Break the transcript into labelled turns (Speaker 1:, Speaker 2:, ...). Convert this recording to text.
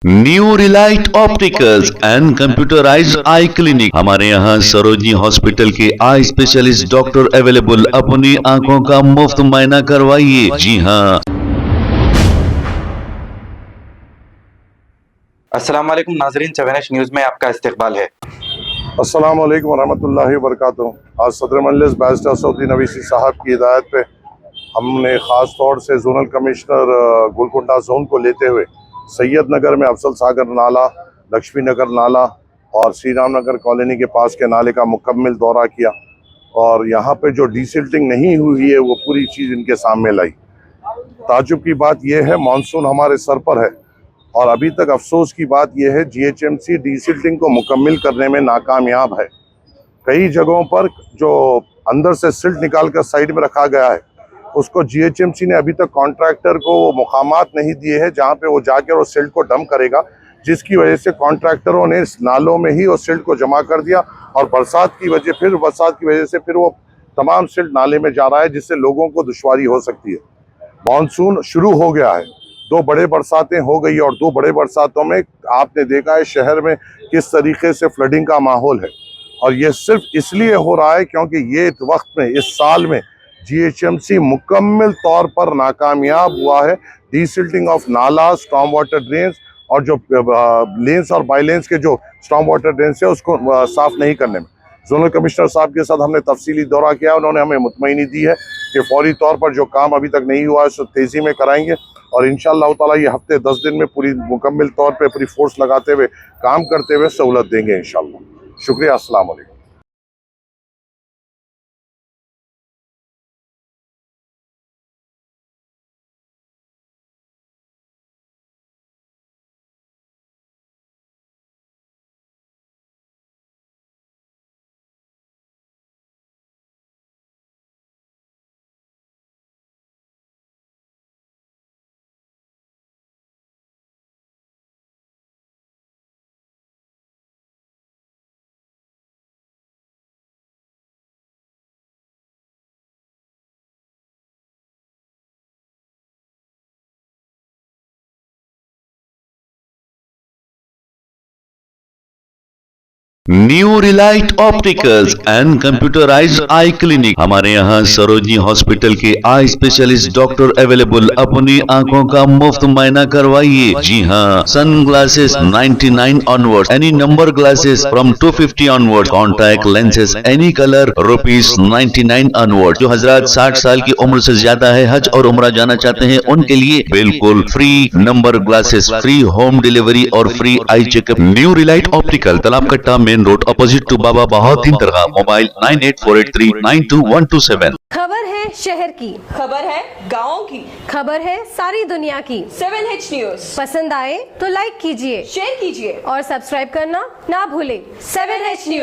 Speaker 1: New Relight opticals and computerised I clinic. हमारे यहाँ Sarojini hospital के आई स्पेशलिस्ट डॉक्टर अवेलेबल। अपनी आंखों का मुफ्त मुआयना करवाइए। जी हाँ।
Speaker 2: अस्सलाम वालेकुम नाजरीन, 7H न्यूज़ में आपका इस्तकबाल है।
Speaker 3: अस्सलाम वालेकुम वरहमतुल्लाहि वबरकातुहू। आज सदर मजलिस बैरिस्टर सऊदी नवीसी साहब की हिदायत पे हमने ख़ास तौर से जोनल कमिश्नर गोलकुंडा जोन को लेते हुए सैयद नगर में अफजल सागर नाला, लक्ष्मी नगर नाला और श्री राम नगर कॉलोनी के पास के नाले का मुकम्मल दौरा किया और यहाँ पे जो डीसिल्टिंग नहीं हुई है वो पूरी चीज़ इनके सामने लाई। ताजुब की बात यह है, मानसून हमारे सर पर है और अभी तक अफसोस की बात यह है जीएचएमसी डीसिल्टिंग को मुकम्मल करने में नाकामयाब है। कई जगहों पर जो अंदर से सिल्ट निकाल कर साइड में रखा गया है उसको जीएचएमसी ने अभी तक कॉन्ट्रैक्टर को वो मुकामात नहीं दिए हैं जहां पे वो जाकर वो सिल्ट को डंप करेगा, जिसकी वजह से कॉन्ट्रैक्टरों ने इस नालों में ही वो सिल्ट को जमा कर दिया और बरसात की वजह से फिर वो तमाम सिल्ट नाले में जा रहा है, जिससे लोगों को दुश्वारी हो सकती है। मानसून शुरू हो गया है, दो बड़े बरसातें हो गई और दो बड़े बरसातों में आपने देखा है शहर में किस तरीके से फ्लडिंग का माहौल है और ये सिर्फ इसलिए हो रहा है क्योंकि ये वक्त में इस साल में जीएचएमसी मुकम्मल तौर पर नाकामयाब हुआ है डीसिल्टिंग ऑफ नाला, स्टॉर्म वाटर ड्रेन्स और जो लेंस और बाइलेंस के जो स्टॉर्म वाटर ड्रेन्स है उसको साफ नहीं करने में। जोनल कमिश्नर साहब के साथ हमने तफसीली दौरा किया, उन्होंने हमें मुतमईनी दी है कि फौरी तौर पर जो काम अभी तक नहीं हुआ है उसको तेज़ी में कराएंगे और इंशाअल्लाह ताला ये हफ्ते 10 दिन में पूरी मुकम्मल तौर पे पूरी फोर्स लगाते हुए काम करते हुए सहूलत देंगे इंशाअल्लाह। शुक्रिया। अस्सलाम वालेकुम।
Speaker 1: New Relight opticals and computerised I clinic. हमारे यहाँ सरोजनी हॉस्पिटल के आई स्पेशलिस्ट डॉक्टर अवेलेबल। अपनी आंखों का मुफ्त मुआयना करवाइए। जी हाँ। Sun glasses 99 onward, any number glasses from 250 onward, contact lenses any colour ₹99 onward. जो हजरात 60 साल की उम्र से ज्यादा है, हज और उम्रा जाना चाहते हैं, उनके लिए बिल्कुल free number glasses, free home delivery और free eye checkup. New relight optical, Talab Katta, main road, opposite to Baba Bahauddin Dargah. Mobile 9848392127।
Speaker 4: खबर है शहर की,
Speaker 5: खबर है गाँव की,
Speaker 4: खबर है सारी दुनिया की।
Speaker 5: 7H न्यूज़
Speaker 4: पसंद आए तो लाइक कीजिए,
Speaker 5: शेयर कीजिए
Speaker 4: और सब्सक्राइब करना ना भूलें।
Speaker 5: 7H news.